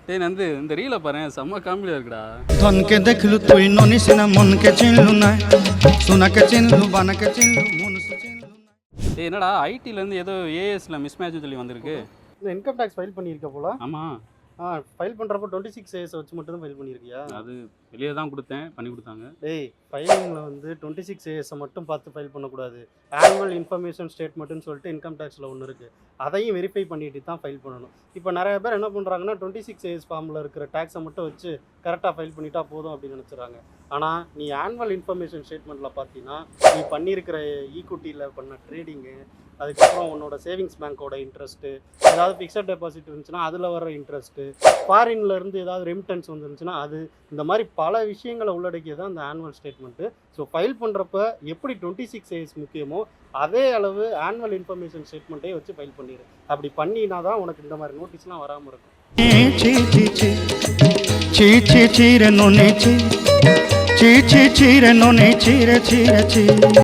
டேய் நந்து இந்த ரீல பாரு செம்ம காமெடியா இருக்குடா. ধনকে দেখলু তুই ননিসিনা মনকে চিনলু না সোনাকে চিনলু বানাকে চিনলু মনসে চিনলু না. டேய் என்னடா ஐடில இருந்து ஏதோ ஏஎஸ்ல மிஸ் மேட்ச் சொல்லி வந்திருக்கு. இந்த இன்கம் டேக்ஸ் ஃபைல் பண்ணியிருக்க போல. ஆமா ஃபைல் பண்ணுறப்போ 26 ஏஎஸ் வச்சு மட்டும் தான் ஃபைல் பண்ணியிருக்கியா? அது வெளியே தான் கொடுத்தேன், பண்ணி கொடுத்தாங்க. டேய் ஃபைலிங்கில் வந்து 26 ஏஎஸை மட்டும் பார்த்து ஃபைல் பண்ணக்கூடாது. ஆனுவல் இன்ஃபர்மேஷன் ஸ்டேட்மெண்ட்னு சொல்லிட்டு இன்கம் டேக்ஸில் ஒன்று இருக்குது. அதையும் வெரிஃபை பண்ணிட்டு தான் ஃபைல் பண்ணணும். இப்போ நிறைய பேர் என்ன பண்ணுறாங்கன்னா 26 ஏஎஸ் ஃபார்மில் இருக்கிற டேக்ஸை மட்டும் வச்சு கரெக்டாக ஃபைல் பண்ணிட்டா போதும் அப்படின்னு நினச்சிட்றாங்க. ஆனால் நீ ஆனுவல் இன்ஃபர்மேஷன் ஸ்டேட்மெண்ட்டில் பார்த்தீங்கன்னா நீ பண்ணியிருக்கிற ஈக்குவிட்டியில் பண்ண ட்ரேடிங்கு, அதுக்கப்புறம் உன்னோட சேவிங்ஸ் பேங்க்கோட இன்ட்ரெஸ்ட்டு, ஏதாவது ஃபிக்ஸட் டெபாசிட் இருந்துச்சுன்னா அதில் வர இன்ட்ரெஸ்ட்டு, ஃபாரின்லேருந்து ஏதாவது ரெமிட்டன்ஸ் வந்துருந்துச்சுன்னா அது, இந்த மாதிரி பல விஷயங்களை உள்ளடக்கியது தான் அந்த ஆனுவல் ஸ்டேட்மெண்ட்டு. ஸோ ஃபைல் பண்ணுறப்ப எப்படி 26 ஏஎஸ் முக்கியமோ அதே அளவு ஆனுவல் இன்ஃபர்மேஷன் ஸ்டேட்மெண்ட்டே வச்சு ஃபைல் பண்ணிடு. அப்படி பண்ணினா தான் உனக்கு இந்த மாதிரி நோட்டீஸ்லாம் வராமல் இருக்கும். চি চি চি চি চি চি রে ননি চি চি চি চি রে ননি চি রে চি রে চি.